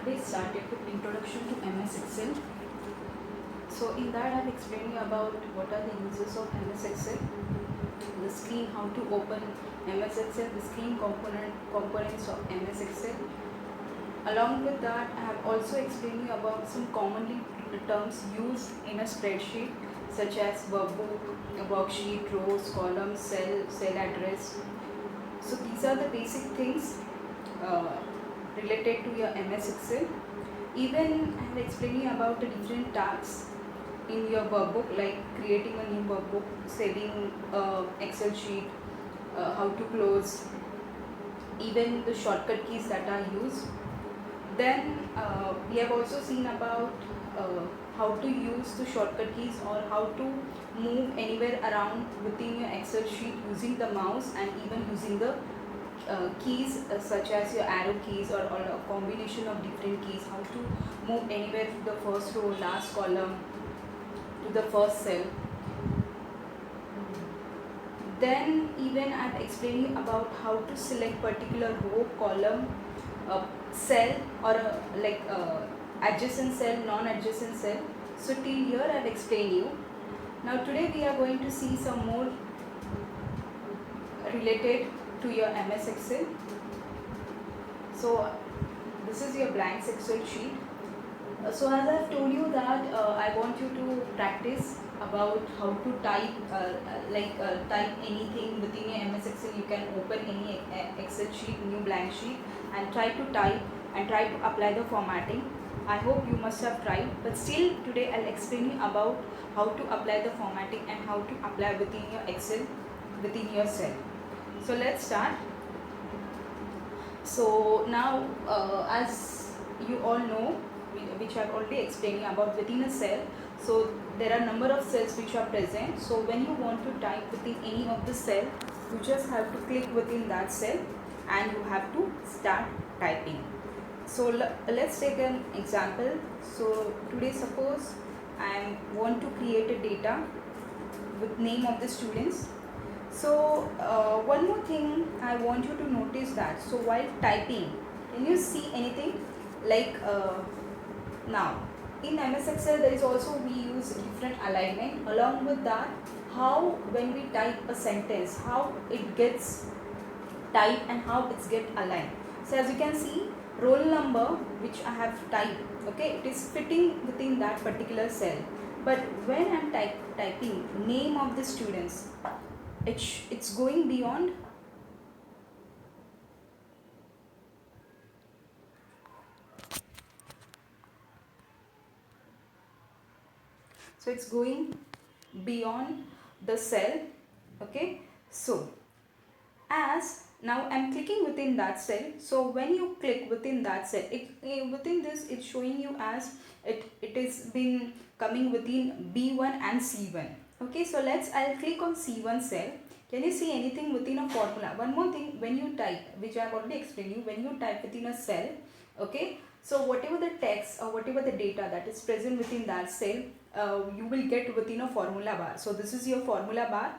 They started with introduction to MS Excel. So in that I've explained you about what are the uses of MS Excel, the screen, how to open MS Excel, the screen components of MS Excel. Along with that, I have also explained you about some commonly terms used in a spreadsheet such as workbook, a worksheet, rows, columns, cell address. So these are the basic things uh, related to your MS Excel. Even I have explained you about the different tasks in your workbook, like creating a new workbook, saving Excel sheet, how to close, even the shortcut keys that are used. Then we have also seen about how to use the shortcut keys or how to move anywhere around within your Excel sheet using the mouse and even using the keys such as your arrow keys or a combination of different keys, how to move anywhere to the first row, last column, to the first cell. Then even I have explained you about how to select particular row, column, cell or adjacent cell, non-adjacent cell. So till here I have explained you. Now today we are going to see some more related to your MS Excel. So this is your blank Excel sheet. So as I have told you that I want you to practice about how to type type anything within your MS Excel. You can open any Excel sheet, new blank sheet, and try to type and try to apply the formatting. I hope you must have tried, but still today I'll explain you about how to apply the formatting and how to apply within your Excel, within your cell. So let's start. So now as you all know, which I've already explained about within a cell, so there are number of cells which are present. So when you want to type within any of the cell, you just have to click within that cell and you have to start typing. So let's take an example. So today suppose I want to create a data with name of the students. So one more thing I want you to notice that, so while typing, can you see anything like now in MS Excel there is also we use different alignment. Along with that, how when we type a sentence, how it gets typed and how it's get aligned. So as you can see, roll number which I have typed, okay, it is fitting within that particular cell. But when I'm typing name of the students, it's going beyond. So it's going beyond the cell, okay. So as now I'm clicking within that cell, so when you click within that cell, within this it's showing you as it is been coming within B1 and C1, okay. So I'll click on C1 cell. Can you see anything within a formula? One more thing, when you type, which I have already explained you, when you type within a cell, okay, so whatever the text or whatever the data that is present within that cell, you will get within a formula bar. So this is your formula bar,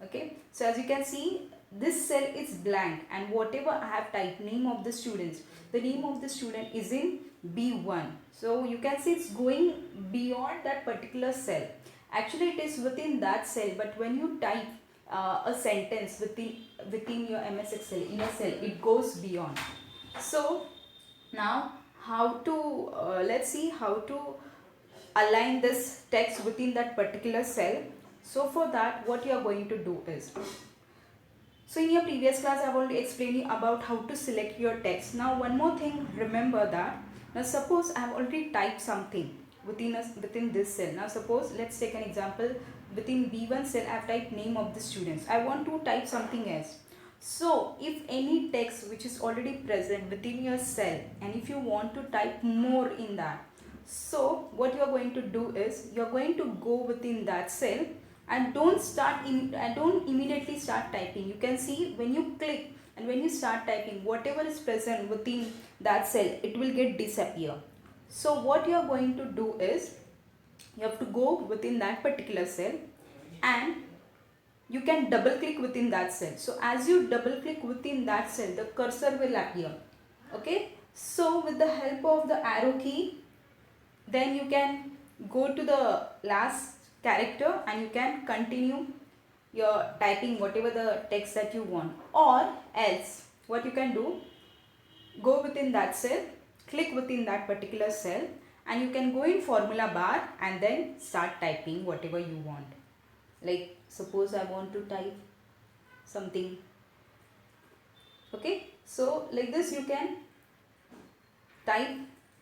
okay. So as you can see, this cell is blank and whatever I have typed name of the students, the name of the student is in B1. So you can see it's going beyond that particular cell. Actually it is within that cell, but when you type a sentence within your MS Excel in a cell, it goes beyond. So now how to let's see how to align this text within that particular cell. So for that, what you are going to do is, so in your previous class I have already explained you about how to select your text. Now one more thing, remember that, now suppose I have already typed something within this cell. Now suppose let's take an example, within B1 cell I have typed name of the students. I want to type something else. So if any text which is already present within your cell and if you want to type more in that, so what you are going to do is you are going to go within that cell and don't immediately start typing. You can see when you click and when you start typing, whatever is present within that cell, it will get disappear. So what you are going to do is you have to go within that particular cell and you can double click within that cell. So as you double click within that cell, the cursor will appear, okay. So with the help of the arrow key, then you can go to the last character and you can continue your typing whatever the text that you want. Or else what you can do, go within that cell, click within that particular cell, and you can go in formula bar and then start typing whatever you want. Like suppose I want to type something. Okay, so like this you can type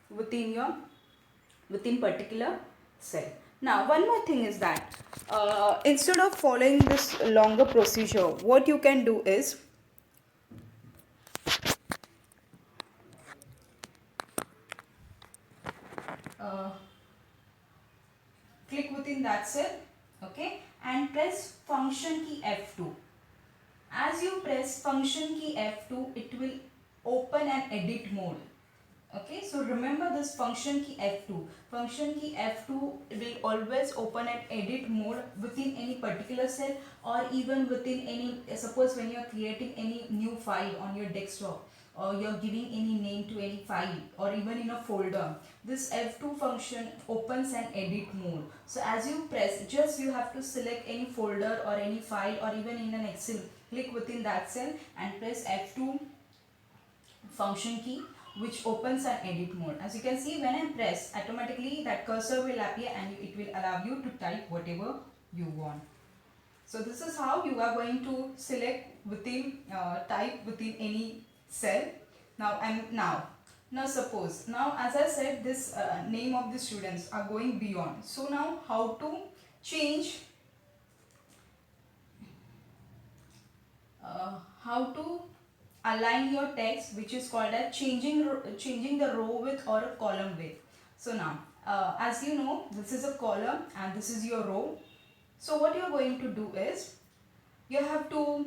within particular cell. Now one more thing is that instead of following this longer procedure, what you can do is uh, click within that cell, okay, and press function key F2. As you press function key F2, it will open an edit mode. Okay, so remember this function key F2. Function key F2 will always open an edit mode within any particular cell, or even within any, suppose when you are creating any new file on your desktop, or you are giving any name to any file, or even in a folder, this F2 function opens an edit mode. So as you press, just you have to select any folder or any file, or even in an Excel, click within that cell and press F2 function key, which opens an edit mode. As you can see, when I press, automatically that cursor will appear and it will allow you to type whatever you want. So this is how you are going to select within, type within any cell. Now suppose, now as I said, this name of the students are going beyond. So now how to change, how to align your text, which is called as changing the row width or a column width. So now as you know, this is a column and this is your row. So what you are going to do is, you have to,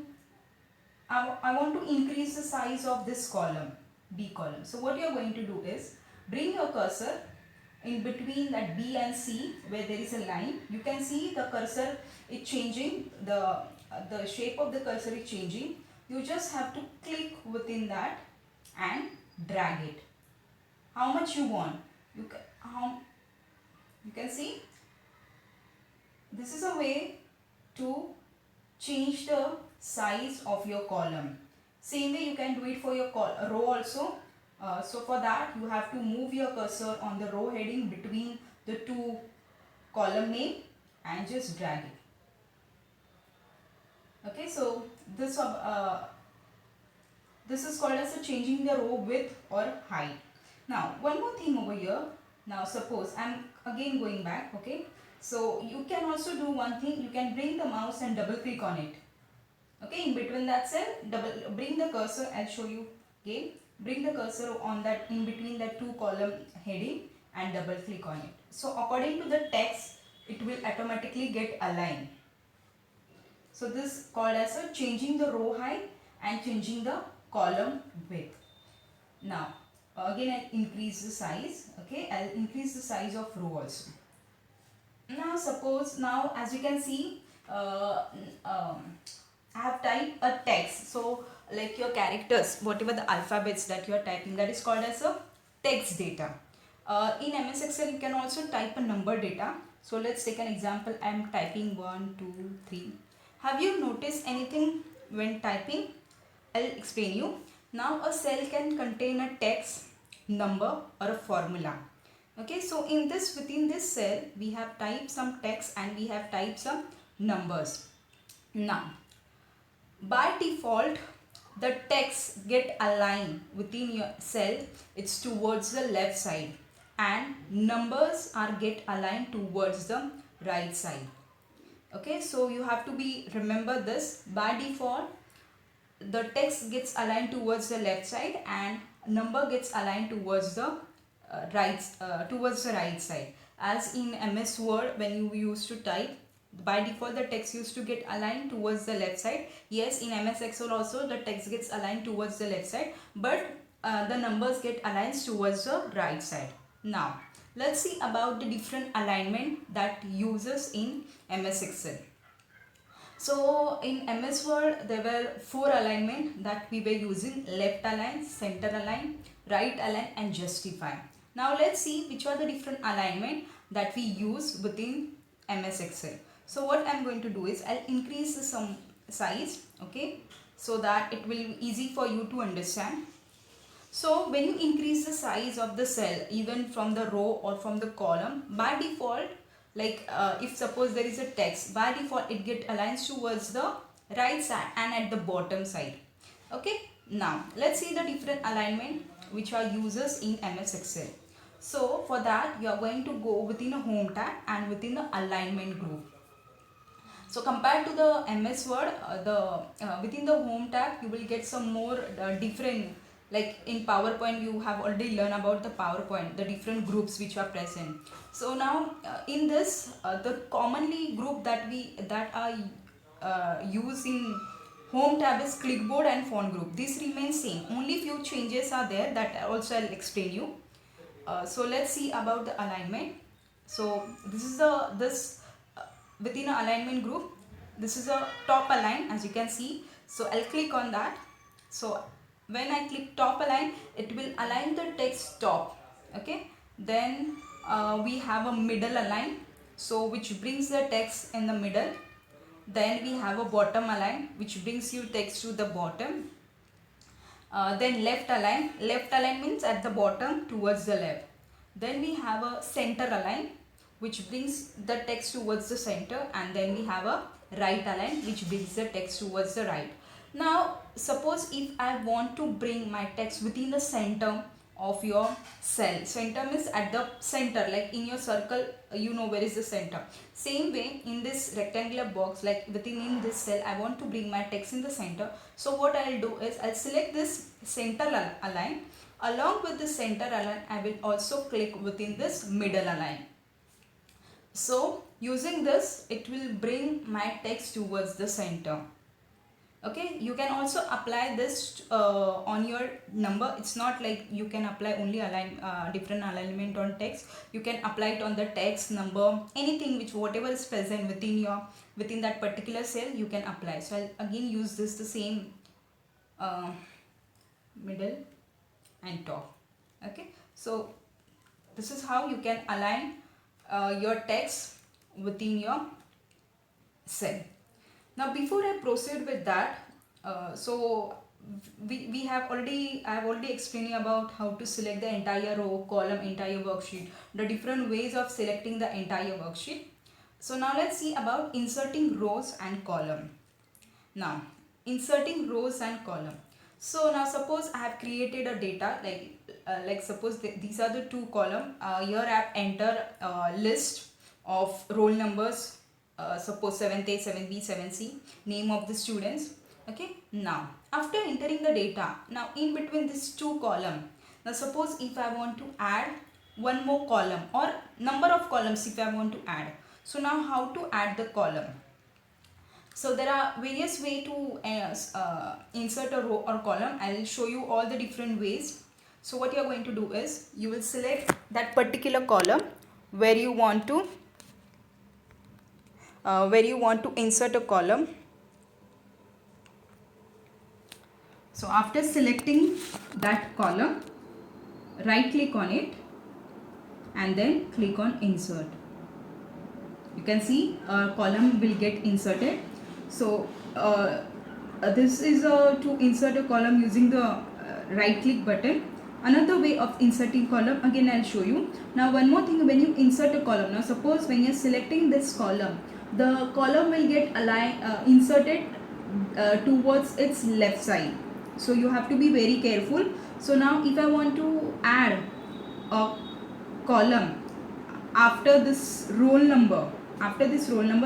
I want to increase the size of this column, B column. So what you are going to do is, bring your cursor in between that B and C where there is a line. You can see the cursor is changing, the shape of the cursor is changing. You just have to click within that and drag it how much you want. You can see, this is a way to change the size of your column. Same way you can do it for your row also. So for that you have to move your cursor on the row heading between the two column name and just drag it. Okay, so this is called as a changing the row width or height. Now one more thing over here. Now suppose I'm again going back. Okay, so you can also do one thing. You can bring the mouse and double click on it. Okay, in between that cell, bring the cursor. I'll show you again. Bring the cursor on that, in between that two column heading, and double click on it. So according to the text, it will automatically get aligned. So this is called as a changing the row height and changing the column width. Now again I'll increase the size. Okay, I'll increase the size of row also. Now suppose, now as you can see, I have typed a text. So like your characters, whatever the alphabets that you are typing, that is called as a text data. In MS Excel you can also type a number data. So let's take an example. I am typing 1, 2, 3. Have you noticed anything when typing? I'll explain you. Now a cell can contain a text, number or a formula. Okay, so within this cell we have typed some text and we have typed some numbers. Now by default the text get aligned within your cell, it's towards the left side, and numbers are get aligned towards the right side. Okay, so you have to remember this. By default the text gets aligned towards the left side and number gets aligned towards the right side. As in MS Word, when you used to type, by default the text used to get aligned towards the left side. Yes, in MS Excel also the text gets aligned towards the left side, but the numbers get aligned towards the right side. Now let's see about the different alignment that uses in MS Excel. So in MS Word there were 4 alignment that we were using: left align, center align, right align and justify. Now let's see which are the different alignment that we use within MS Excel. So what I'm going to do is I'll increase the sum size, okay, so that it will be easy for you to understand. So when you increase the size of the cell, even from the row or from the column, by default, like if suppose there is a text, by default it get aligns towards the right side and at the bottom side. Okay, now let's see the different alignment which are uses in MS Excel. So for that you are going to go within a home tab and within the alignment group. So compared to the MS Word, within the home tab you will get some more different, like in PowerPoint you have already learned about the PowerPoint, the different groups which are present. So now in this the commonly group that are used in home tab is clipboard and font group. This remains same, only few changes are there that also I'll explain you. So let's see about the alignment. So this is this within a alignment group, this is a top align, as you can see. So I'll click on that. So when I click top align, it will align the text top. Okay, then we have a middle align, so which brings the text in the middle. Then we have a bottom align, which brings you text to the bottom. Then left align means at the bottom towards the left. Then we have a center align, which brings the text towards the center, and then we have a right align, which brings the text towards the right. Now suppose if I want to bring my text within the center of your cell. Center means at the center, like in your circle you know where is the center. Same way in this rectangular box, like within in this cell I want to bring my text in the center. So what I'll do is I'll select this center align. Along with the center align, I will also click within this middle align. So using this, it will bring my text towards the center. Okay, you can also apply this on your number. It's not like you can apply only different alignment on text. You can apply it on the text, number, anything which whatever is present within that particular cell, you can apply. So I'll again use this the same middle and top. Okay, so this is how you can align your text within your cell. Now before I proceed with that, so I have already explained about how to select the entire row, column, entire worksheet, the different ways of selecting the entire worksheet. So now let's see about inserting rows and column. Now inserting rows and column. So now suppose I have created a data, like suppose these are the two column. Here I have entered list of roll numbers, suppose 7th A, 7B, 7C, name of the students. Okay, now after entering the data, now in between these two column, now suppose if I want to add one more column or number of columns if I want to add. So now how to add the column? So there are various ways to insert a row or column. I will show you all the different ways. So what you are going to do is you will select that particular column where you want to insert a column. So after selecting that column, right click on it and then click on insert. You can see a column will get inserted. So this is to insert a column using the right click button. Another way of inserting column, again I'll show you. Now one more thing, when you insert a column, now suppose when you're selecting this column, the column will get inserted towards its left side. So you have to be very careful. So now if I want to add a column after this roll number,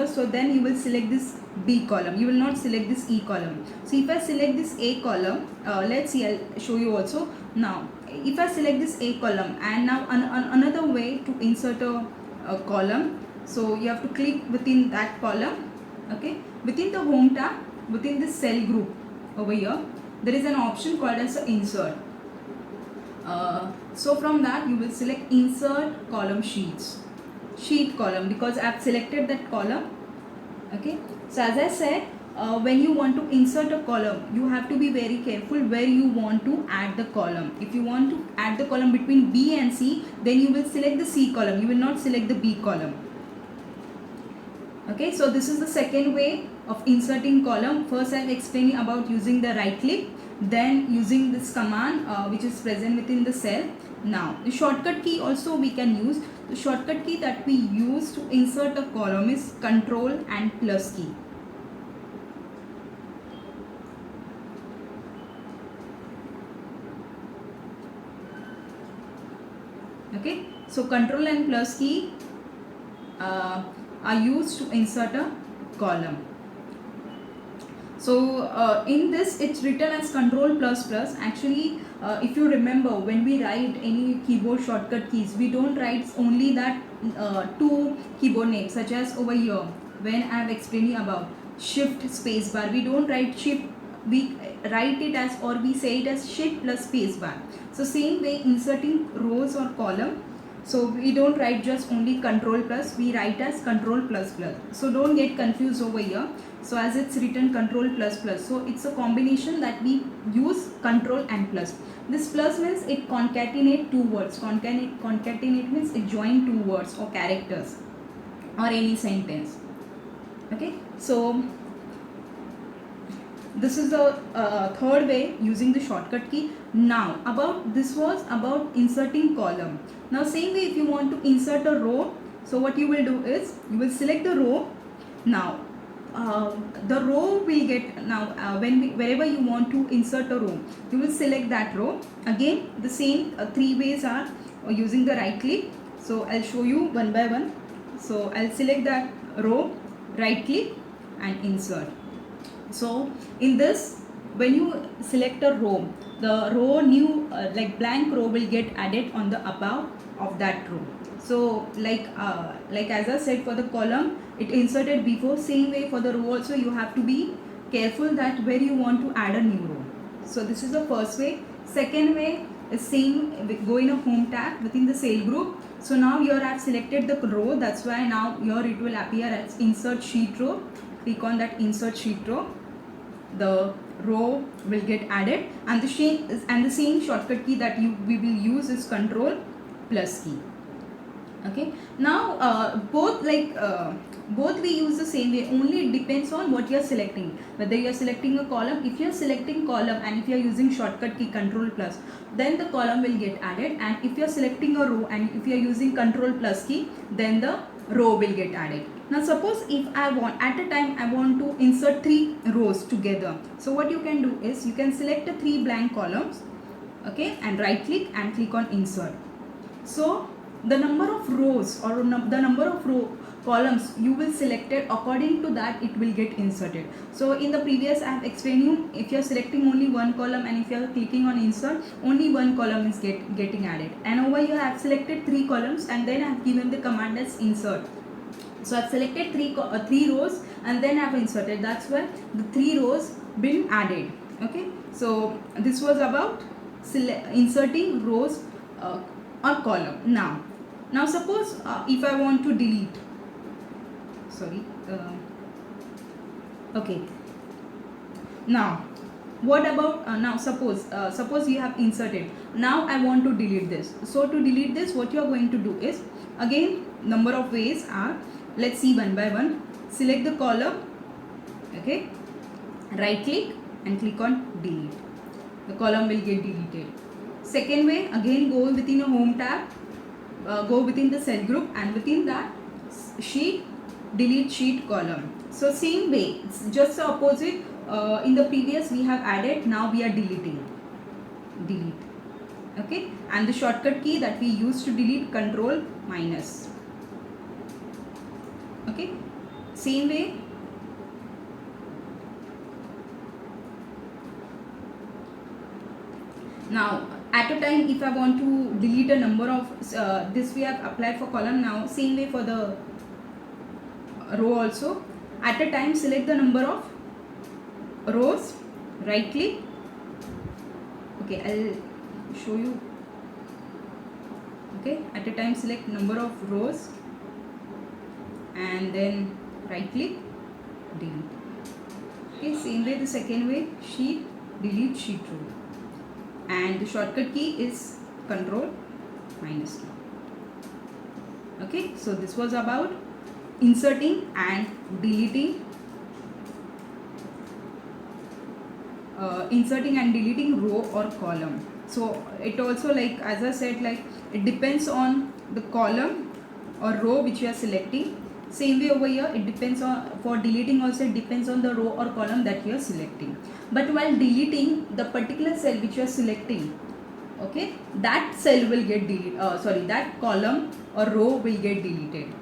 so then you will select this B column, you will not select this E column. So if I select this A column, let's see, I'll show you also. Now if I select this A column, and now another way to insert a column, so you have to click within that column. Okay, within the home tab, within this cell group over here, there is an option called as insert. So from that you will select insert column sheet column, because I have selected that column. Okay, So as I said, when you want to insert a column, you have to be very careful where you want to add the column. If you want to add the column between B and C, then you will select the C column. You will not select the B column. Okay, so this is the second way of inserting column. First I am explaining about using the right click, then using this command which is present within the cell. Now the shortcut key also we can use. The shortcut key that we use to insert a column is Control and plus key. Okay, so Control and plus key are used to insert a column. So in this it's written as Control plus plus. Actually if you remember, when we write any keyboard shortcut keys, we don't write only that two keyboard names, such as over here when I have explained you about shift space bar, we don't write shift, we write it as, or we say it as shift plus space bar. So same way inserting rows or column, so we don't write just only Control plus, we write as Control plus plus. So don't get confused over here. So as it's written Control plus plus, so it's a combination that we use Control and plus. This plus means it concatenate two words. Concatenate means it join two words or characters or any sentence. Okay, so this is the third way using the shortcut key. Now about this was about inserting column. Now same way if you want to insert a row, so what you will do is you will select the row. Now the row will get, now wherever you want to insert a row, you will select that row. Again the same three ways are using the right click. So I'll show you one by one. So I'll select that row, right click and insert. So in this, when you select a row, the row new like blank row will get added on the above of that row. So like as I said, for the column it inserted before, same way for the row also you have to be careful that where you want to add a new row. So this is the first way. Second way is same, go in a home tab within the cell group. So now here I have selected the row, that's why now here it will appear as insert sheet row. Click on that insert sheet row, the row will get added, and the same shortcut key that we will use is Control plus key. Okay, now both we use the same way, only it depends on what you are selecting, whether you are selecting a column. If you are selecting column and if you are using shortcut key Control plus, then the column will get added, and if you are selecting a row and if you are using Control plus key, then the row will get added. Now suppose if I want, at a time I want to insert three rows together, so what you can do is you can select the three blank columns, okay, and right click and click on insert. So the number of rows or the number of columns you will select it, according to that it will get inserted. So in the previous I have explained you, if you are selecting only one column and if you are clicking on insert, only one column is getting added, and over here I have selected three columns and then I have given the command as insert. So I have selected three rows and then I have inserted, that's why the three rows been added. Okay, so this was about inserting rows or column. Now suppose if I want to delete, okay, now what about now suppose you have inserted, now I want to delete this. So to delete this, what you are going to do is, again number of ways are, let's see one by one. Select the column, okay, right click and click on delete, the column will get deleted. Second way, again go within a home tab, go within the cell group and within that sheet, delete sheet column. So same way, it's just the opposite. In the previous we have added, now we are deleting, delete. Okay, and the shortcut key that we use to delete, Control minus. Okay, same way. Now at a time if I want to delete a number of this we have applied for column, now same way for the row also. At a time select the number of rows, right click, okay, I'll show you. Okay, at a time select number of rows and then right click delete. Okay, same way the second way, sheet, delete, sheet row. And the shortcut key is control minus key. Okay, so this was about inserting and deleting row or column. So it also, like as I said, like it depends on the column or row which you are selecting. Same way over here, it depends on, for deleting also it depends on the row or column that you are selecting. But while deleting the particular cell which you are selecting, okay, that cell will get deleted, that column or row will get deleted.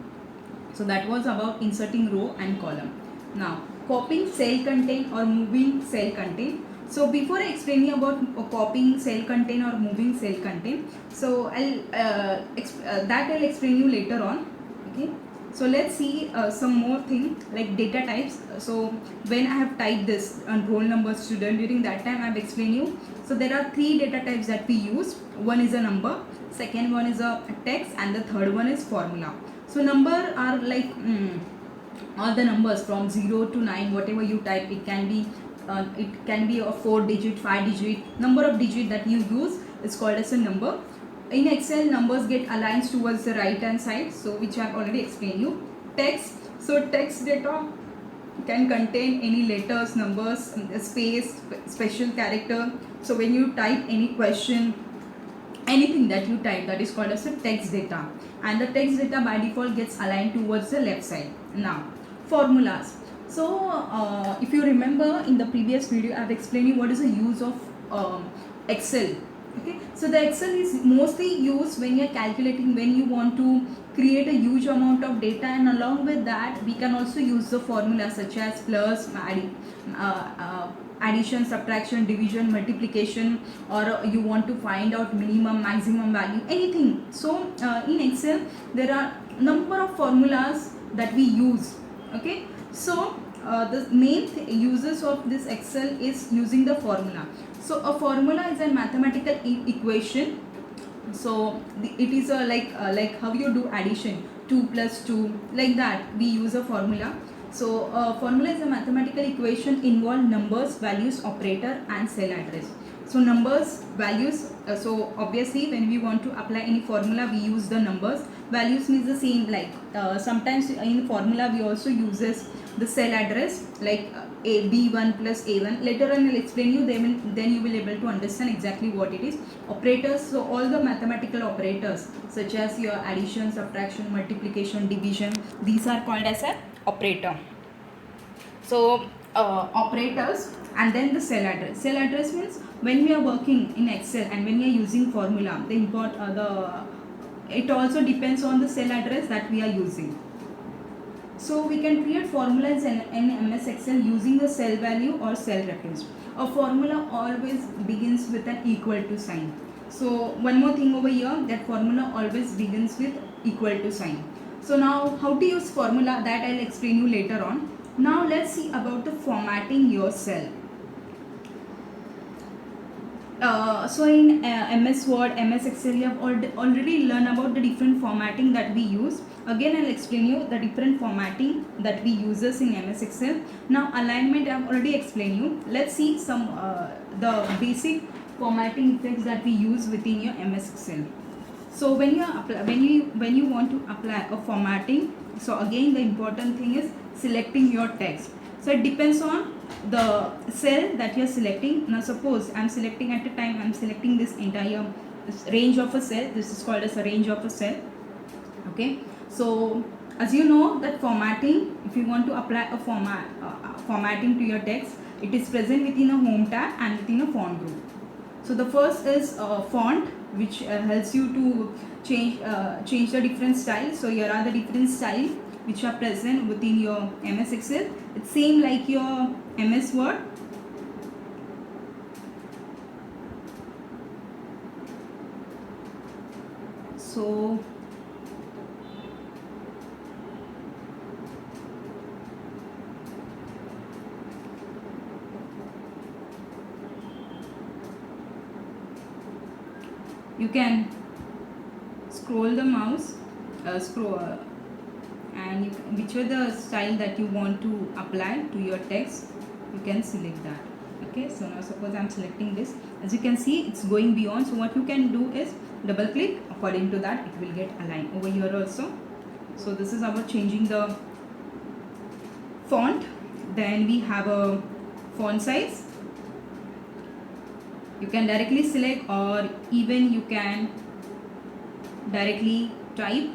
So that was about inserting row and column. Now copying cell content or moving cell content. So before explaining about copying cell content or moving cell content, so I'll explain you later on. Okay, so let's see some more thing like data types. So when I have typed this on roll number, student, during that time I have explained you. So there are 3 data types that we use. One is a number, second one is a text, and the third one is formula. So number are like all the numbers from 0 to 9, whatever you type, it can be a 4 digit, 5 digit, number of digit that you use is called as a number. In Excel, numbers get aligned towards the right hand side, so which I have already explained you. Text, so text data can contain any letters, numbers, space, special character. So when you type any question, anything that you type, that is called as a text data, and the text data by default gets aligned towards the left side. Now formulas. So if you remember in the previous video, I have explained you what is the use of Excel. Okay, so the Excel is mostly used when you are calculating, when you want to create a huge amount of data, and along with that we can also use the formula such as plus, addition, subtraction, division, multiplication, or you want to find out minimum, maximum value, anything. So in Excel there are number of formulas that we use. Okay, so the main uses of this Excel is using the formula. So a formula is a mathematical equation. So it is a like how you do addition, 2 plus 2, like that we use a formula. So a formula is a mathematical equation involve numbers, values, operator, and cell address. So numbers, values, so obviously when we want to apply any formula we use the numbers. Values means the same, like sometimes in formula we also uses the cell address, like a b1 plus a1. Later on I'll explain you, then you will able to understand exactly what it is. Operators, so all the mathematical operators such as your addition, subtraction, multiplication, division, these are called as a operator. So operators, and then the cell address. Cell address means when we are working in Excel and when we are using formula, it also depends on the cell address that we are using. So we can create formulas in MS Excel using the cell value or cell reference. A formula always begins with an equal to sign. So one more thing over here, that formula always begins with equal to sign. So now how to use formula, that I'll explain you later on. Now let's see about the formatting your cell. So in MS Word, MS Excel, you have already learned about the different formatting that we use. Again I'll explain you the different formatting that we uses in MS Excel. Now alignment I have already explained you. Let's see some the basic formatting effects that we use within your MS Excel. So when you want to apply a formatting, so again the important thing is selecting your text. So it depends on the cell that you are selecting. Now suppose I am selecting, at a time I am selecting this entire range of a cell. This is called as a range of a cell. Okay, so as you know that formatting, if you want to apply a formatting to your text, it is present within a home tab and within a font group. So the first is font, which helps you to change the different styles. So here are the different styles which are present within your MS Excel. It's same like your MS Word. So you can scroll the mouse, and you whichever the style that you want to apply to your text, you can select that. Okay, so now suppose I'm selecting this. As you can see, it's going beyond. So what you can do is double click. According to that, it will get aligned over here also. So this is about changing the font. Then we have a font size. You can directly select, or even you can directly type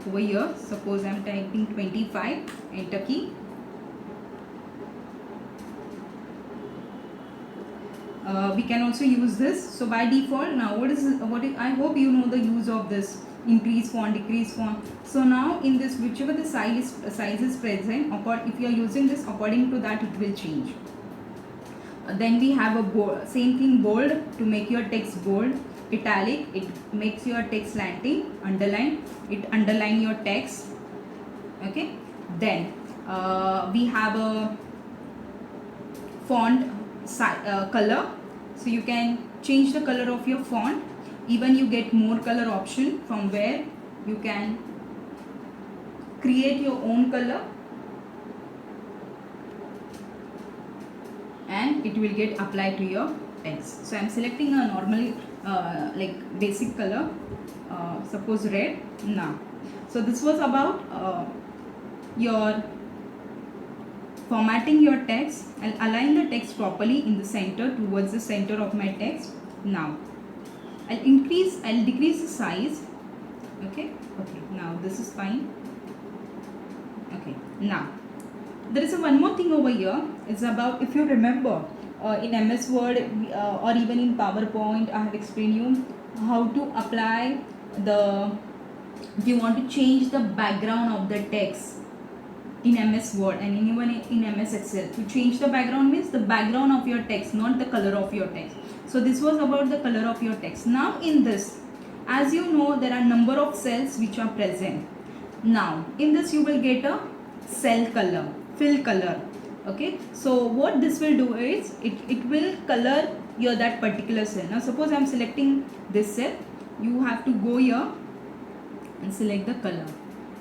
over here. Suppose I'm typing 25, enter key. We can also use this. So by default, now I hope you know the use of this increase font, decrease font. So now in this, whichever the size is present, if you are using this, according to that it will change. Then we have a bold, same thing, bold to make your text bold, italic, it makes your text slanting, underline, it underline your text. Okay, then we have a font color. So you can change the color of your font. Even you get more color option from where you can create your own color, and it will get applied to your text. So I'm selecting a normally like basic color, suppose red. Now, so this was about your formatting your text. I'll align the text properly in the center, towards the center of my text. Now I'll decrease the size. Okay, now this is fine. Okay, now there is one more thing over here. It's about, if you remember, in MS Word or even in PowerPoint, I have explained you how to apply if you want to change the background of the text in MS Word and even in MS Excel. To change the background means the background of your text, not the color of your text. So this was about the color of your text. Now in this, as you know, there are number of cells which are present. Now in this you will get a cell color, fill color. Okay, so what this will do is it will color your that particular cell. Now suppose I am selecting this cell, you have to go here and select the color,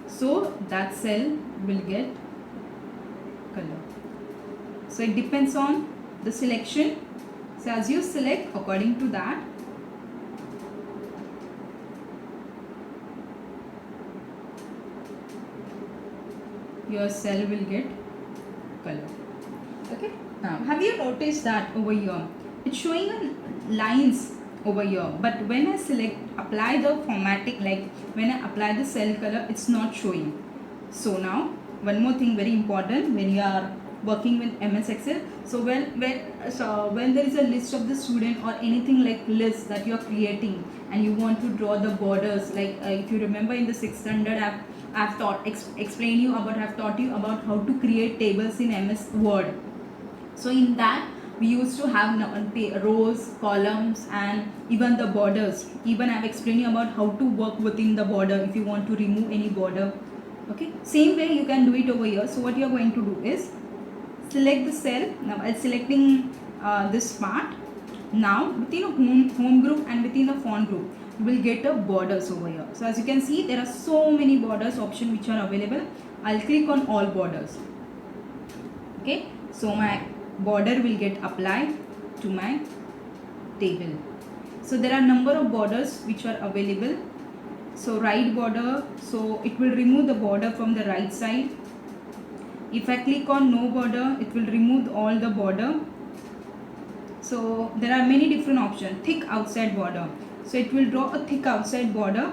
so that cell will get color. So it depends on the selection. So as you select, according to that your cell will get color. Okay, now have you noticed that over here it's showing lines over here, but when I apply the formatting, like when I apply the cell color, it's not showing. So now one more thing very important when you are working with MS Excel. So when there is a list of the student or anything like list that you are creating and you want to draw the borders, like if you remember in the 6th standard I've taught you about how to create tables in MS Word. So in that we used to have rows, columns, and even the borders. Even I've explained you about how to work within the border if you want to remove any border. Okay, same way you can do it over here. So what you are going to do is select the cell. Now I'm selecting this part. Now within a home group and within a font group, you will get a borders over here. So as you can see, there are so many borders option which are available. I'll click on all borders. Okay, so my border will get applied to my table. So there are number of borders which are available. So right border, so it will remove the border from the right side. If I click on no border, it will remove all the border. So there are many different options. Thick outside border, so it will draw a thick outside border.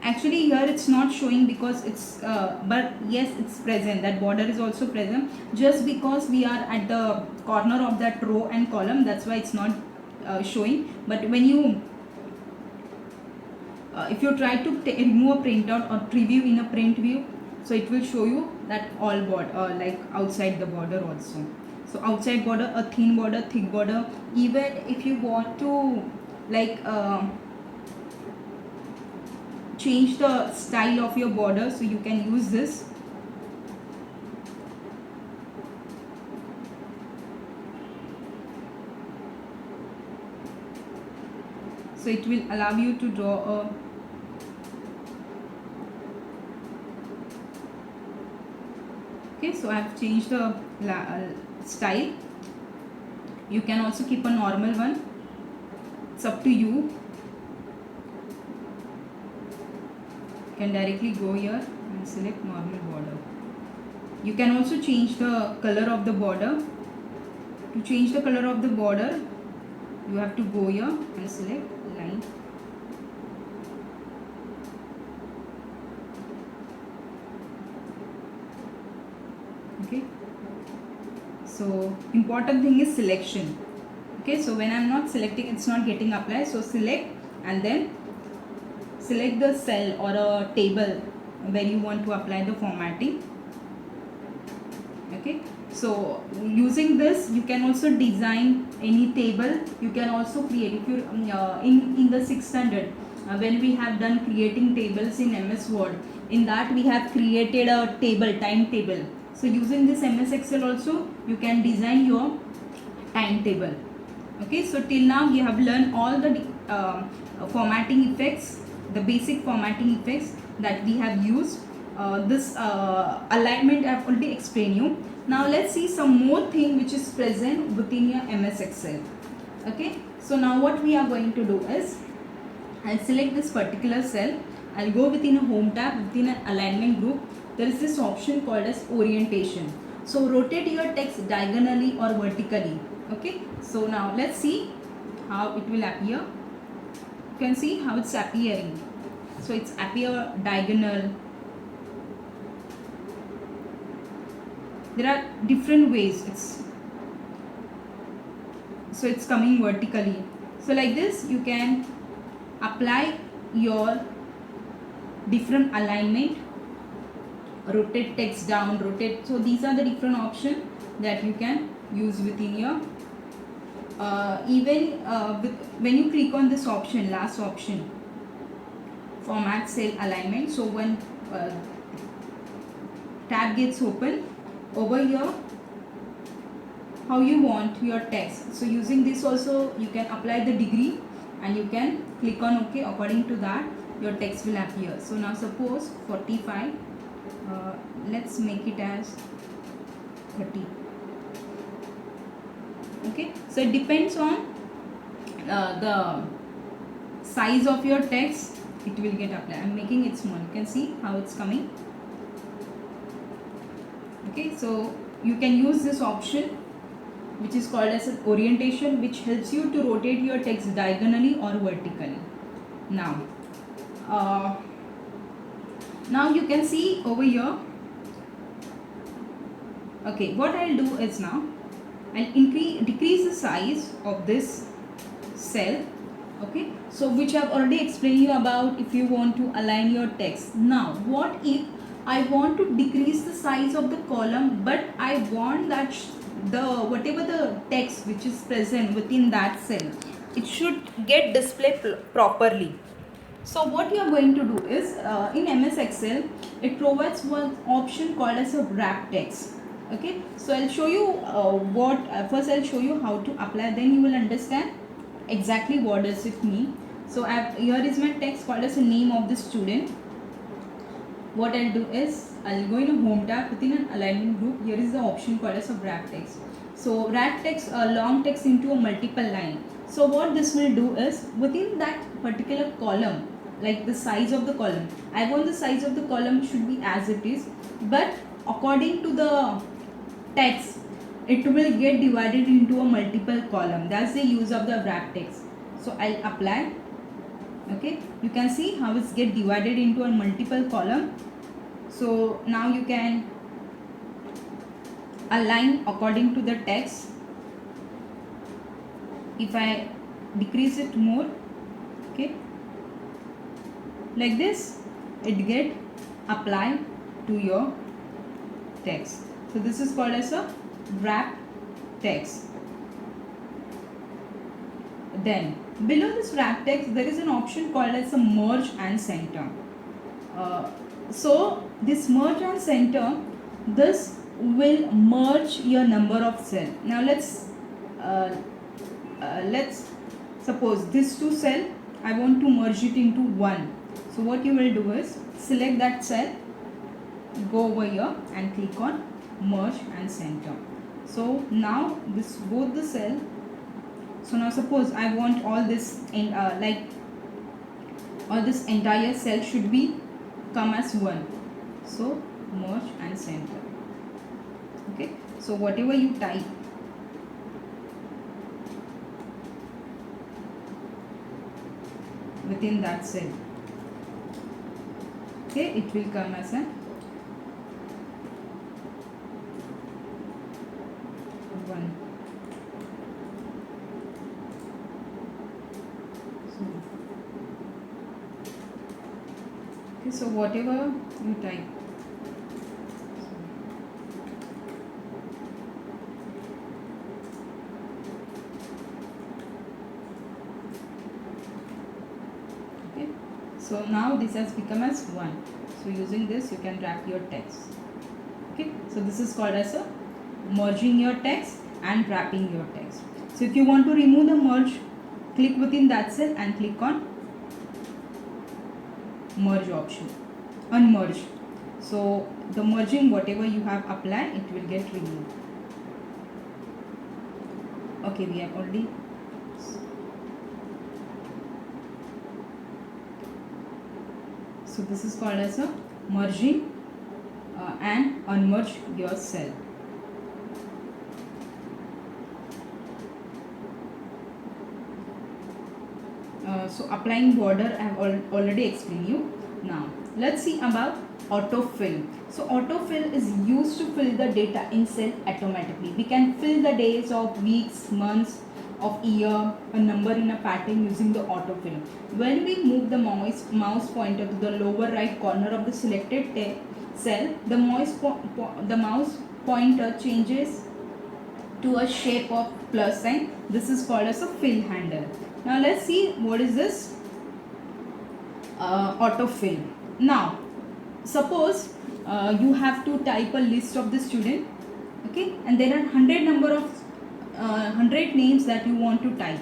Actually here it's not showing because it's but yes, it's present. That border is also present, just because we are at the corner of that row and column, that's why it's not showing. But when you if you try to remove a printout or preview in a print view, so it will show you that all border like outside the border also. So outside border, a thin border, thick border. Even if you want to like change the style of your border, so you can use this. So it will allow you to draw a so I have changed the style. You can also keep a normal one, it's up to you. You can directly go here and select normal border. You can also change the color of the border. To change the color of the border, you have to go here and select line. Okay, so important thing is selection. Okay, so when I'm not selecting, it's not getting applied. So select and then select the cell or a table where you want to apply the formatting. Okay, so using this you can also design any table. You can also create, if you in the 6th standard when we have done creating tables in MS Word, in that we have created a table, timetable. So using this MS Excel also you can design your timetable. Okay, so till now you have learned all the formatting effects, the basic formatting effects that we have used. This alignment I have already explained you. Now let's see some more thing which is present within your MS Excel. Okay, so now what we are going to do is, I'll select this particular cell. I'll go within a home tab, within an alignment group. There is this option called as orientation. So rotate your text diagonally or vertically. Okay, so now let's see how it will appear. You can see how it's appearing. So it's appear diagonal. There are different ways. It's coming vertically. So like this you can apply your different alignment, rotate text down, rotate. So these are the different options that you can use within your when you click on this option, last option, format cell alignment. So when tab gets open, over here how you want your text. So using this also you can apply the degree and you can click on OK. According to that your text will appear. So now suppose 45, let's make it as 30. Okay, so it depends on the size of your text, it will get applied. I'm making it small. You can see how it's coming. Okay, so you can use this option which is called as an orientation, which helps you to rotate your text diagonally or vertically. Now you can see over here. Okay, what I'll do is now I'll decrease the size of this cell. Okay, so which I've already explained you about if you want to align your text. Now what if I want to decrease the size of the column, but I want that whatever the text which is present within that cell, it should get displayed properly. So what you are going to do is, in MS Excel it provides one option called as a wrap text. Okay, so I'll show you first I'll show you how to apply, then you will understand exactly what does it mean. So here is my text called as the name of the student. What I'll do is I'll go in a home tab, within an alignment group. Here is the option called as a wrap text. So wrap text, long text into a multiple line. So what this will do is, within that particular column, like the size of the column, I want the size of the column should be as it is, but according to the text it will get divided into a multiple column. That's the use of the wrap text. So I'll apply. Okay, you can see how it's get divided into a multiple column. So now you can align according to the text. If I decrease it more, okay, like this, it get applied to your text. So this is called as a wrap text. Then below this wrap text there is an option called as a merge and center. So this merge and center, this will merge your number of cells. Now let's suppose this two cell, I want to merge it into one. So what you will do is select that cell, go over here and click on merge and center. So now this both the cell. So now suppose I want all this in like all this entire cell should be come as one. So merge and center. Okay. So whatever you type within that cell, okay, it will come as a one. Okay, so whatever you type, okay, so now this has become as one. So using this you can wrap your text. Okay, so this is called as a merging your text and wrapping your text. So if you want to remove the merge, click within that cell and click on merge option, unmerge. So the merging whatever you have applied, it will get removed. Okay, we have already. So this is called as a merging and unmerge your cell. So applying border I have already explained you. Now let's see about autofill. So autofill is used to fill the data in cell automatically. We can fill the days of weeks, months, of year, a number in a pattern using the autofill. When we move the mouse pointer to the lower right corner of the selected cell, the mouse pointer changes to a shape of plus sign. This is called as a fill handle. Now let's see what is this autofill. Now suppose you have to type a list of the student, okay, and there are 100 number of 100 names that you want to type,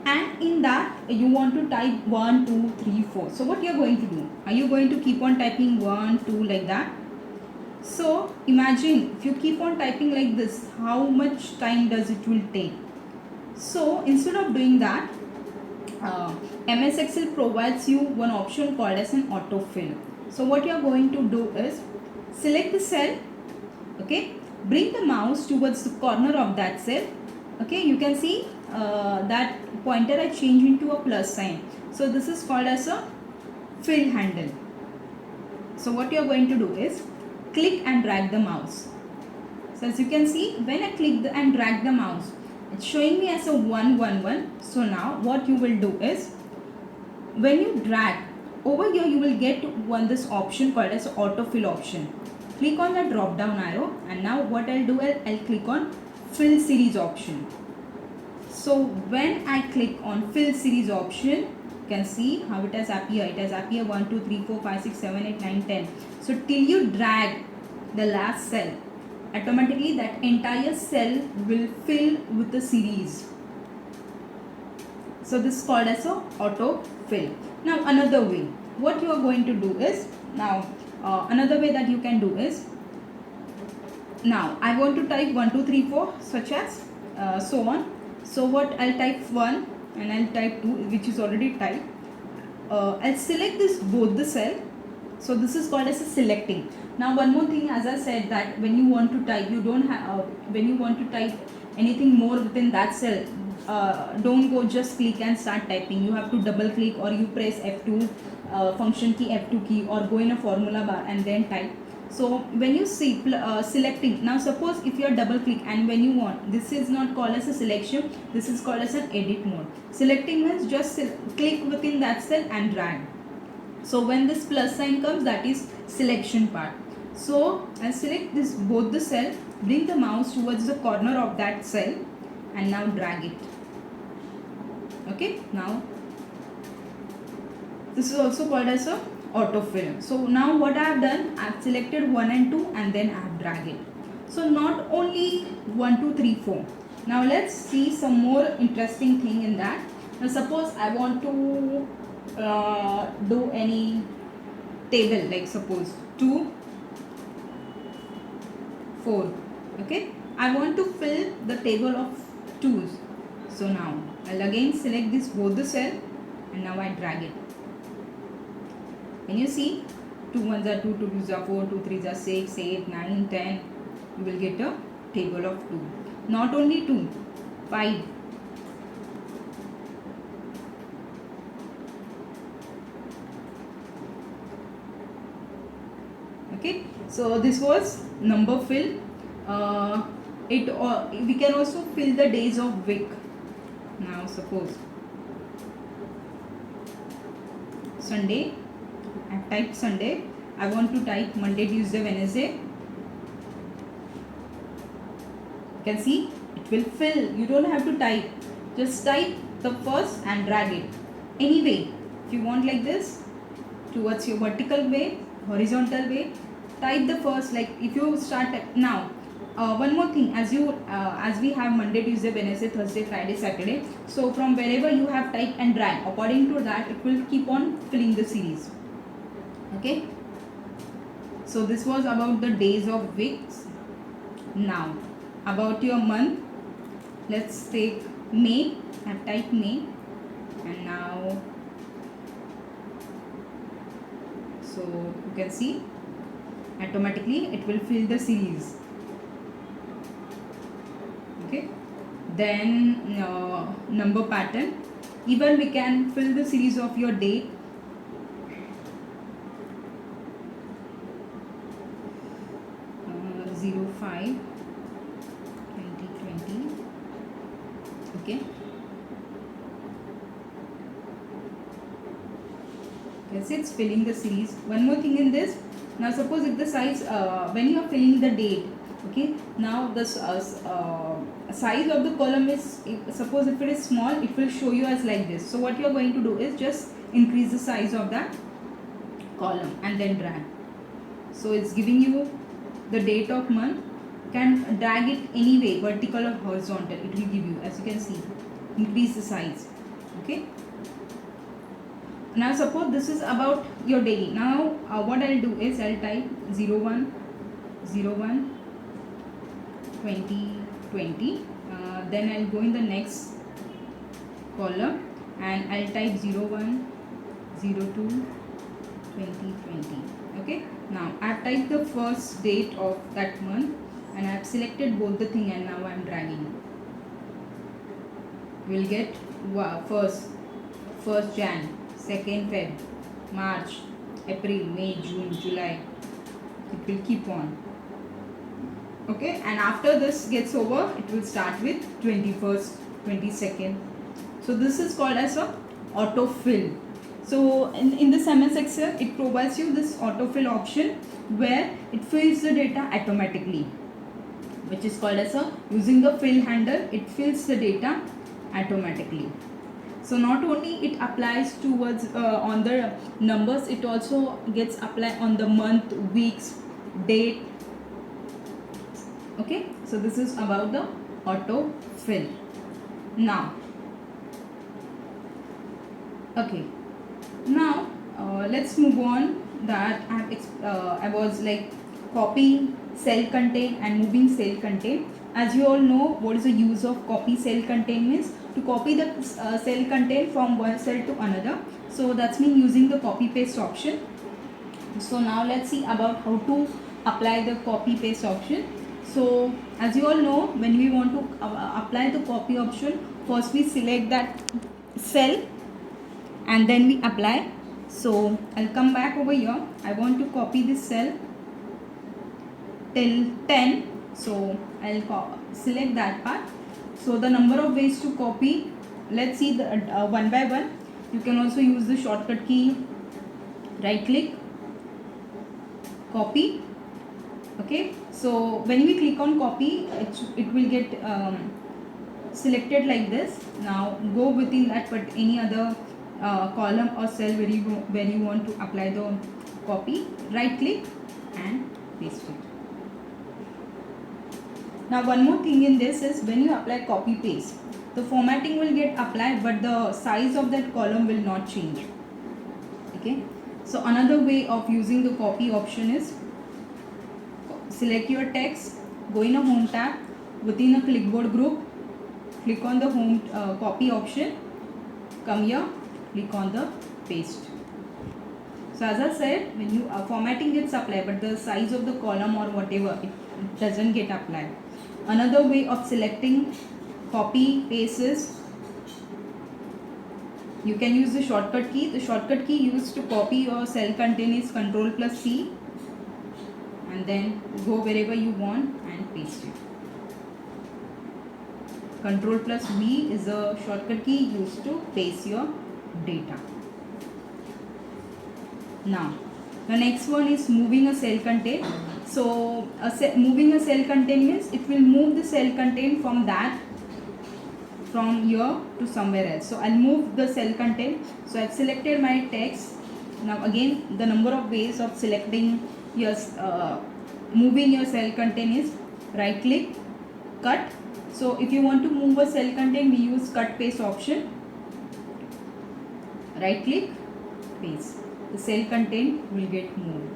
and in that you want to type 1 2 3 4. So what you are going to do, are you going to keep on typing 1 2 like that? So imagine if you keep on typing like this, how much time does it will take? So instead of doing that, MS Excel provides you one option called as an autofill. So what you are going to do is select the cell, okay, bring the mouse towards the corner of that cell, okay, you can see that pointer I changed into a plus sign. So this is called as a fill handle. So what you are going to do is click and drag the mouse. So as you can see, when I click and drag the mouse, it's showing me as a 1 1 1. So now what you will do is, when you drag over here, you will get this option called as autofill option. Click on the drop down arrow, and now what I'll do is I'll click on fill series option. So when I click on fill series option, you can see how it has appeared. It has appeared 1 2 3 4 5 6 7 8 9 10. So till you drag the last cell, automatically that entire cell will fill with the series. So this is called as a auto fill. Now another way, what you are going to do is, another way that you can do is, now I want to type 1 2 3 4 such as so on. So what I'll type 1 and I'll type 2, which is already typed. I'll select this both the cell. So this is called as a selecting. Now one more thing, as I said, that when you want to type, you don't have when you want to type anything more within that cell, don't go just click and start typing. You have to double click, or you press F2 function key, F2 key, or go in a formula bar and then type. So when you see selecting, now suppose if you are double click and when you want, this is not called as a selection, this is called as an edit mode. Selecting means just click within that cell and drag. So when this plus sign comes, that is selection part. So I'll select this both the cell, bring the mouse towards the corner of that cell, and now drag it. Okay, now this is also called as a autofill. So now what I have done, I have selected 1 and 2 and then I have dragged it. So not only 1 2 3 4. Now let's see some more interesting thing in that. Now suppose I want to do any table, like suppose 2 4. Okay, I want to fill the table of 2's. So now I'll again select this both the cell and now I drag it. Can you see? 2 1s are 2, 2 2s are 4, 2 3s are 6, 8, 9, 10. You will get a table of 2. Not only 2, 5. Okay, so this was number fill. We can also fill the days of week. Now suppose Sunday, I type Sunday. I want to type Monday, Tuesday, Wednesday. You can see it will fill. You don't have to type. Just type the first and drag it. Anyway, if you want like this, towards your vertical way, horizontal way, type the first. Like if you start now. One more thing, as we have Monday, Tuesday, Wednesday, Thursday, Friday, Saturday. So from wherever you have type and drag, according to that, it will keep on filling the series. Okay. So this was about the days of weeks. Now about your month. Let's take May. I type May, and now so you can see automatically it will fill the series. Okay, then number pattern. Even we can fill the series of your date. Uh, 05 2020. Okay. Yes, it's filling the series. One more thing in this. Now suppose if the size when you are filling the date, okay, now the size of the column is, suppose if it is small, it will show you as like this. So what you are going to do is just increase the size of that column and then drag. So it's giving you the date of month. You can drag it anyway, vertical or horizontal, it will give you, as you can see, increase the size. Okay. Now suppose this is about your daily. Now what I'll do is I'll type 01 01 2020. Then I'll go in the next column and I'll type 01 02 2020. Okay. Now I've typed the first date of that month and I've selected both the thing, and now I'm dragging. We'll get first Jan, 2nd Feb, March, April, May, June, July. It will keep on. Okay, and after this gets over, it will start with 21st, 22nd. So this is called as a autofill. So in the MS Excel, it provides you this autofill option where it fills the data automatically, which is called as a, using the fill handle, it fills the data automatically. So not only it applies towards on the numbers, it also gets applied on the month, weeks, date. Okay, so this is about the auto fill. Now, okay, now let's move on. That I was like copying cell content and moving cell content. As you all know, what is the use of copy cell content means? To copy the cell content from one cell to another. So that's mean using the copy paste option. So now let's see about how to apply the copy paste option. So as you all know, when we want to apply the copy option, first we select that cell and then we apply. So I'll come back over here. I want to copy this cell till 10. So I'll select that part. So the number of ways to copy, let's see the one by one. You can also use the shortcut key, right click, copy. Okay, so when we click on copy, it will get selected like this. Now go within that, but any other column or cell where you want to apply the copy, right click and paste it. Now one more thing in this is, when you apply copy paste, the formatting will get applied but the size of that column will not change. Okay, so another way of using the copy option is, select your text go in a home tab, within a clipboard group, click on the home copy option, come here, click on the paste. So as I said, when you formatting gets applied, but the size of the column or whatever, it doesn't get applied. Another way of selecting copy paste is you can use the shortcut key. The shortcut key used to copy your cell content is Ctrl plus C, and then go wherever you want and paste it. Ctrl plus V is a shortcut key used to paste your data. Now the next one is moving a cell content. So moving a cell content means it will move the cell content from here to somewhere else. So I'll move the cell content. So I've selected my text. Now again, the number of ways of selecting your moving your cell content is right click, cut. So if you want to move a cell content, we use cut paste option. Right click, paste. The cell content will get moved.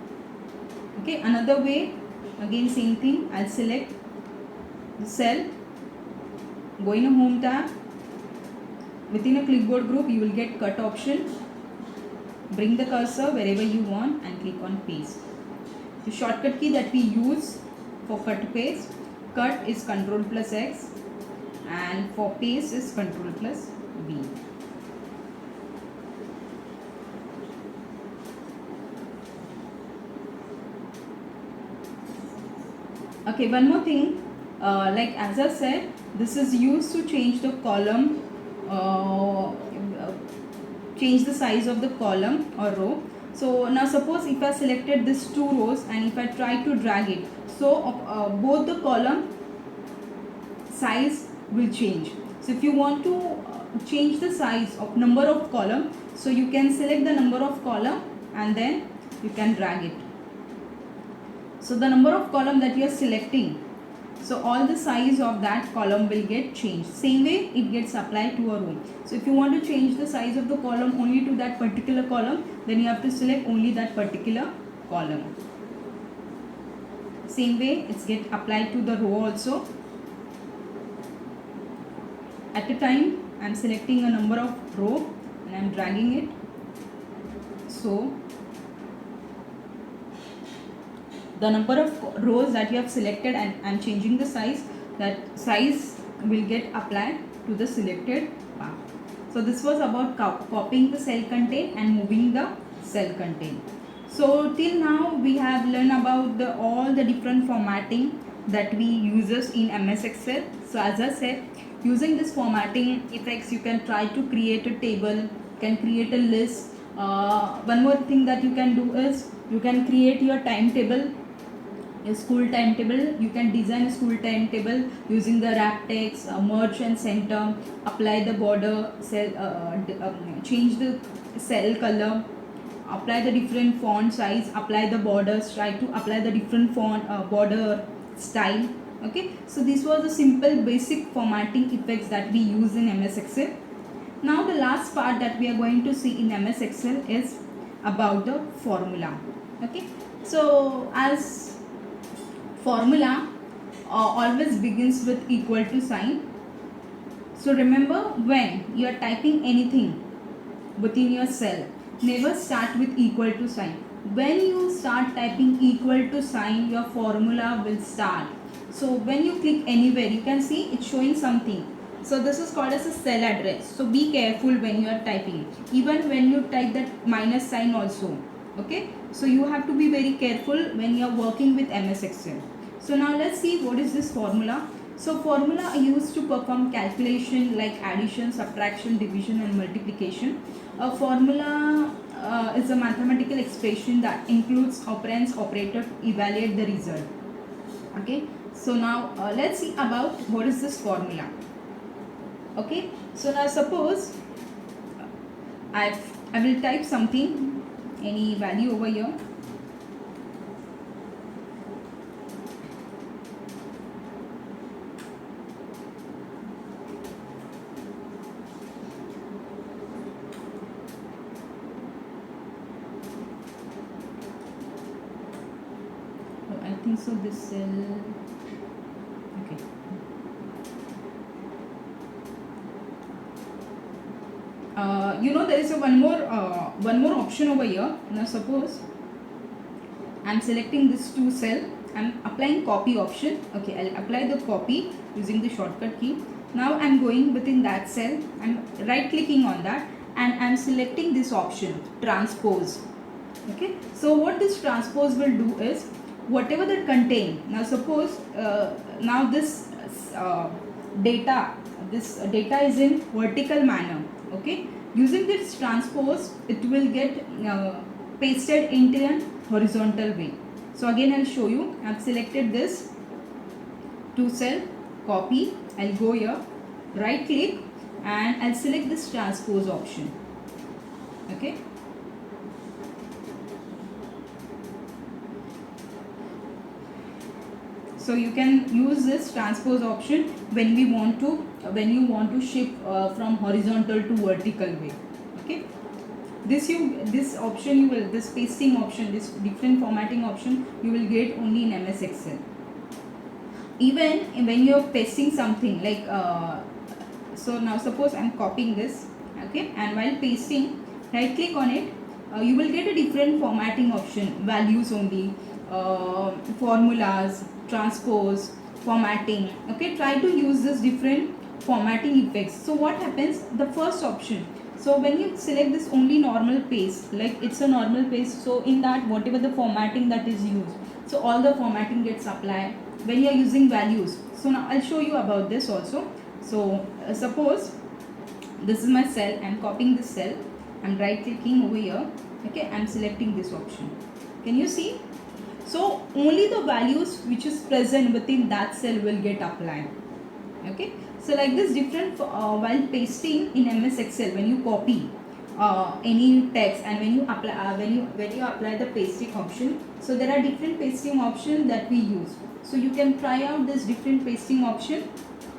Okay, another way, again same thing, I'll select the cell, go in a home tab, within a clipboard group you will get cut option, bring the cursor wherever you want and click on paste. The shortcut key that we use for cut paste, cut is Ctrl plus X and for paste is Ctrl plus V. Okay, one more thing, like as I said, this is used to change the column, change the size of the column or row. So now suppose if I selected this 2 rows and if I try to drag it, so both the column size will change. So if you want to change the size of number of column, so you can select the number of column and then you can drag it. So the number of column that you are selecting, so all the size of that column will get changed. Same way it gets applied to a row. So if you want to change the size of the column only to that particular column, then you have to select only that particular column. Same way it's get applied to the row also. At a time I am selecting a number of row and I am dragging it. So the number of rows that you have selected and I am changing the size, that size will get applied to the selected part. So this was about copying the cell content and moving the cell content. So till now we have learned about all the different formatting that we uses in MS Excel. So as I said, using this formatting effects you can try to create a table, can create a list. One more thing that you can do is you can create your timetable, a school timetable. You can design a school timetable using the wrap text, merge and center, apply the border, change the cell color, apply the different font size, apply the borders, try to apply the different font border style. Okay, so this was the simple basic formatting effects that we use in MS Excel. Now the last part that we are going to see in MS Excel is about the formula. Okay, so as formula always begins with equal to sign. So remember, when you are typing anything within your cell, never start with equal to sign. When you start typing equal to sign, your formula will start. So when you click anywhere, you can see it's showing something. So this is called as a cell address. So be careful when you are typing. Even when you type that minus sign also. Okay. So you have to be very careful when you are working with MS Excel. So now let's see what is this formula. So formula are used to perform calculation like addition, subtraction, division and multiplication. A formula is a mathematical expression that includes operands, operator to evaluate the result. Okay. So now let's see about what is this formula. Okay. So now suppose I will type something, any value over here. I think so this cell, there is a one more option over here. Now suppose I'm selecting this two cell, I'm applying copy option. Okay, I'll apply the copy using the shortcut key. Now I'm going within that cell, I'm right clicking on that and I'm selecting this option, transpose. Okay, so what this transpose will do is whatever that contain. Now suppose now uh, data this data is in vertical manner. Okay, using this transpose it will get pasted into an horizontal way. So again I'll show you. I've selected this two cell, copy, I'll go here, right click and I'll select this transpose option. Okay, so you can use this transpose option when you want to shift from horizontal to vertical way. Okay, this option you will, this pasting option, this different formatting option you will get only in MS Excel. Even when you're pasting something like so now suppose I'm copying this. Okay, and while pasting, right click on it, you will get a different formatting option, values only, formulas, transpose, formatting. Okay, try to use this different formatting effects. So what happens, the first option, so when you select this only normal paste, like it's a normal paste, so in that whatever the formatting that is used, so all the formatting gets applied when you are using values. So now I'll show you about this also. So suppose this is my cell, I'm copying this cell, I'm right clicking over here. Okay, I'm selecting this option. Can you see? So only the values which is present within that cell will get applied. Okay, so like this different while pasting in MS Excel, when you copy any text and when you apply when you apply the pasting option, so there are different pasting options that we use. So you can try out this different pasting option.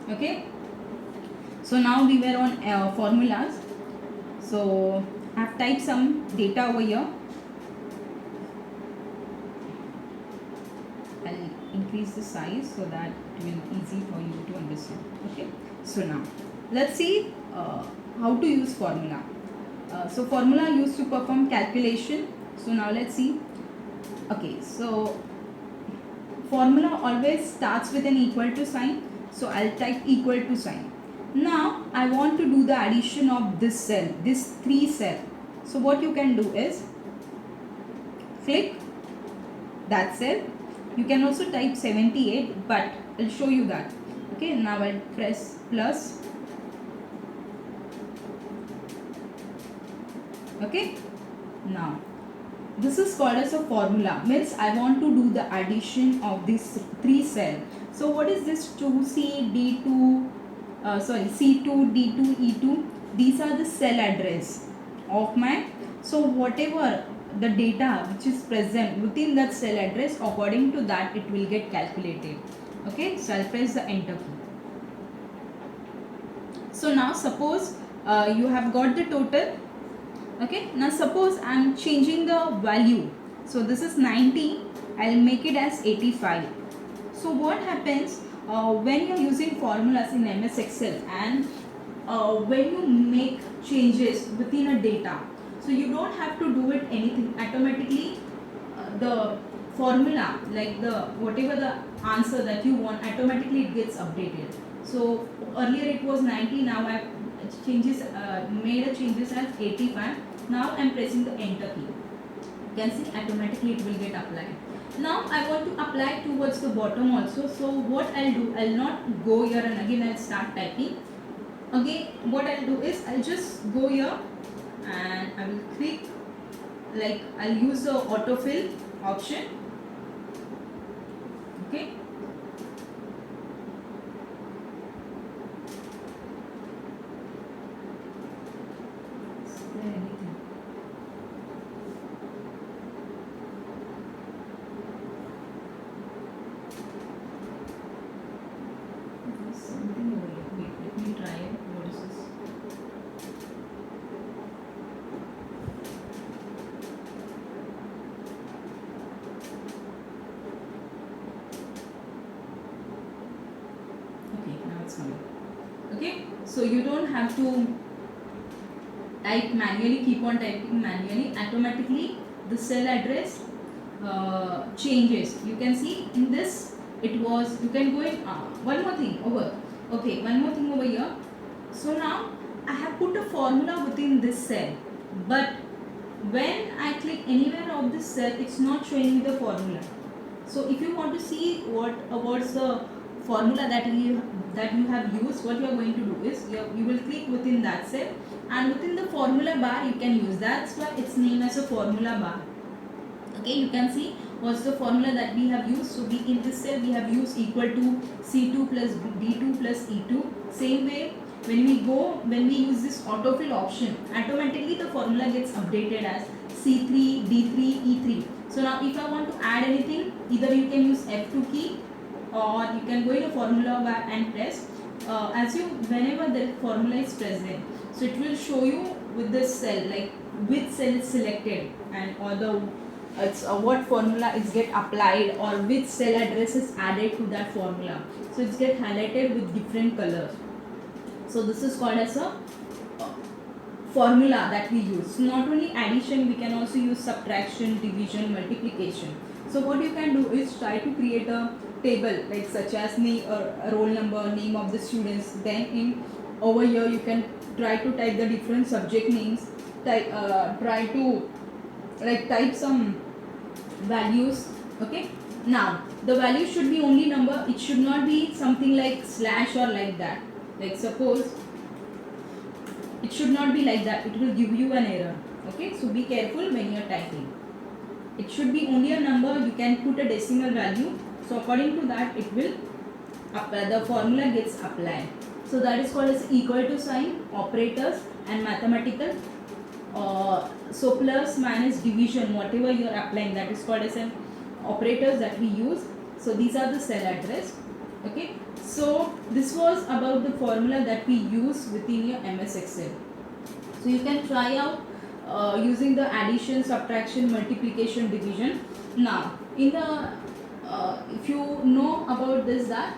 Okay, so now we were on formulas. So I have typed some data over here. I'll increase the size so that it will be easy for you to understand. Okay, so now let's see how to use formula. So formula used to perform calculation. So now let's see. Okay, so formula always starts with an equal to sign. So I'll type equal to sign. Now I want to do the addition of this cell, this 3 cell. So what you can do is click that cell. You can also type 78, but I'll show you that. Okay, now I'll press plus. Okay, now this is called as a formula, means I want to do the addition of this 3 cell. So what is this 2C D2 C2 D2 E2? These are the cell address of my, so whatever the data which is present within that cell address, according to that it will get calculated. Okay, so I'll press the enter key. So now suppose you have got the total. Okay, now suppose I am changing the value. So this is 90, I will make it as 85. So what happens when you are using formulas in MS Excel and when you make changes within a data, so you don't have to do it anything, automatically the formula, like the whatever the answer that you want, automatically it gets updated. So earlier it was 90, now I have made a changes as 85. Now I am pressing the enter key. You can see automatically it will get applied. Now I want to apply towards the bottom also. So what I'll do, I'll not go here and again I'll start typing. Again what I'll do is I'll just go here and I will click, like I'll use the autofill option. Okay, something over here. Wait, let me try it. What is this? Okay, now it's coming. Okay, so you don't have to type manually, keep on typing manually, automatically the cell address changes. You can see in this it was, you can go in one more thing over, okay, one more thing over here. So now I have put a formula within this cell, but when I click anywhere of this cell, it's not showing me the formula. So if you want to see what's the formula that you have used, what you are going to do is you will click within that cell, and within the formula bar you can use. That's why it's named as a formula bar. Okay, you can see what's the formula that we have used. So we, in this cell we have used equal to C2 plus D2 plus E2. Same way, when we use this autofill option, automatically the formula gets updated as C3, D3, E3. So now if I want to add anything, either you can use F2 key, or you can go in a formula bar and press whenever the formula is present, so it will show you with this cell, like which cell is selected, and or the what formula is get applied, or which cell address is added to that formula. So it's get highlighted with different colors. So this is called as a formula that we use. Not only addition, we can also use subtraction, division, multiplication. So what you can do is try to create a table, like such as name, roll number, name of the students. Then in over here you can try to type the different subject names. Try to type some values. Okay, now the value should be only number. It should not be something like slash or like that. Like suppose it should not be like that, it will give you an error. Okay, so be careful when you are typing. It should be only a number. You can put a decimal value, so according to that it will apply, the formula gets applied. So that is called as equal to sign, operators, and mathematical. So plus, minus, division, whatever you are applying, that is called as an operators that we use. So these are the cell address. Okay, so this was about the formula that we use within your MS Excel. So you can try out using the addition, subtraction, multiplication, division. Now in the if you know about this, that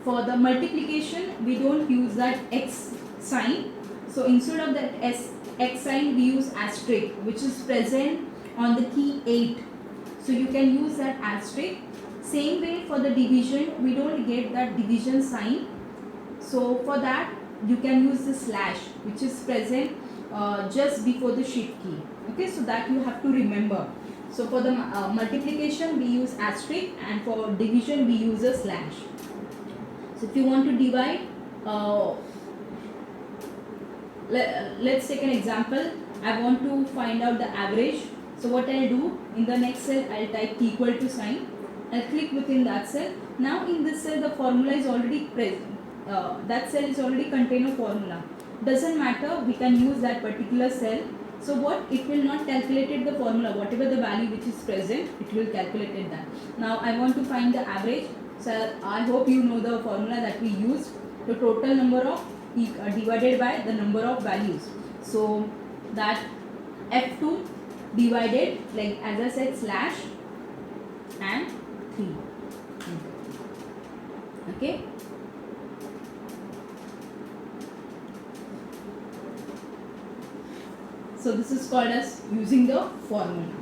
for the multiplication we don't use that X sign. So instead of that X sign we use asterisk, which is present on the key 8. So you can use that asterisk. Same way for the division, we don't get that division sign. So for that you can use the slash, which is present just before the shift key. Okay, so that you have to remember. So for the multiplication we use asterisk, and for division we use a slash. So if you want to divide, let's take an example. I want to find out the average. So what I'll do, in the next cell I'll type equal to sign. I'll click within that cell. Now in this cell the formula is already present. That cell is already contain a formula. Doesn't matter, we can use that particular cell. So what, it will not calculate the formula, whatever the value which is present, it will calculate that. Now I want to find the average. So I hope you know the formula that we used. The total number of divided by the number of values. So that F2 divided, like as I said, slash and 3. Okay. So this is called as using the formula.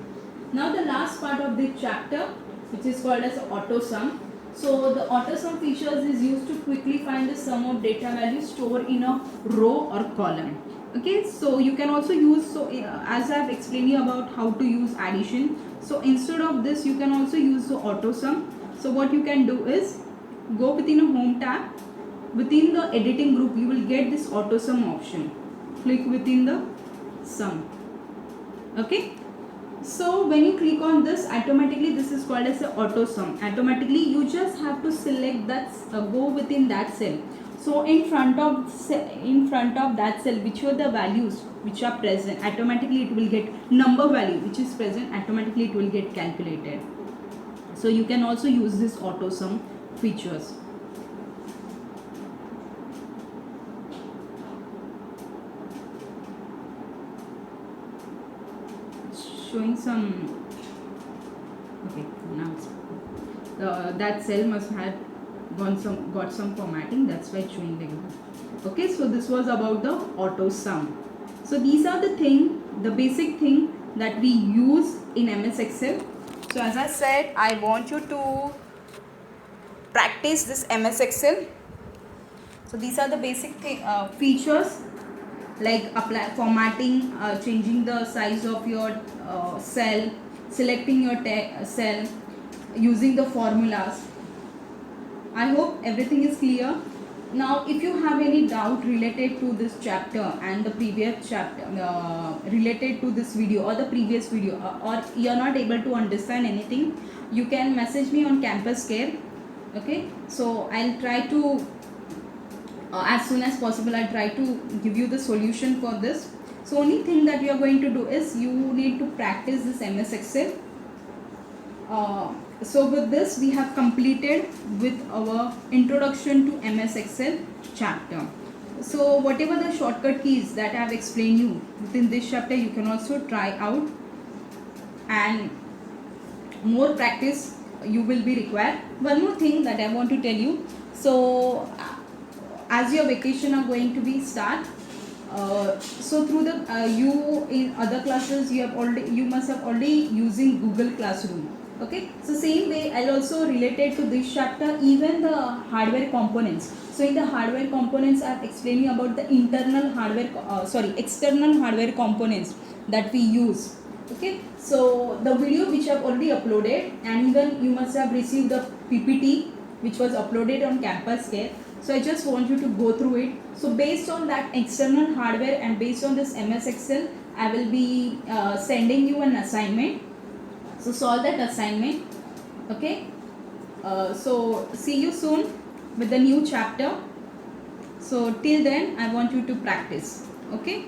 Now the last part of the chapter, which is called as auto sum. So the auto sum features is used to quickly find the sum of data values stored in a row or column. Okay, so you can also use, as I have explained you about how to use addition. So instead of this you can also use the auto sum. So what you can do is go within a home tab. Within the editing group you will get this auto sum option. Click within the sum. Okay, so when you click on this, automatically this is called as a auto sum. Automatically you just have to select that, go within that cell. So in front of that cell, which are the values which are present, automatically it will get number value which is present, automatically it will get calculated. So you can also use this auto sum features. Showing some, okay, now that cell must have got some formatting, that's why it's showing like that. Okay, so this was about the auto sum. So these are the basic thing that we use in MS Excel. So as I said, I want you to practice this MS Excel. So these are the basic features, like apply formatting, changing the size of your cell, selecting your cell, using the formulas. I hope everything is clear. Now if you have any doubt related to this chapter and the previous chapter, related to this video or the previous video, or you are not able to understand anything, you can message me on Campus Care. Okay, so I'll try to as soon as possible I'll try to give you the solution for this. So only thing that you are going to do is you need to practice this MS Excel. So with this we have completed with our introduction to MS Excel chapter. So whatever the shortcut keys that I have explained you within this chapter, you can also try out, and more practice you will be required. One more thing that I want to tell you. So as your vacation are going to be start, so through the you in other classes you must have already using Google Classroom. Okay, so same way I'll also related to this chapter even the hardware components. So in the hardware components I am explaining about the internal hardware external hardware components that we use. Okay, so the video which I have already uploaded, and even you must have received the PPT which was uploaded on Campus Care. So I just want you to go through it. So based on that external hardware and based on this MS Excel, I will be sending you an assignment. So solve that assignment. Okay. So see you soon with the new chapter. So till then I want you to practice. Okay.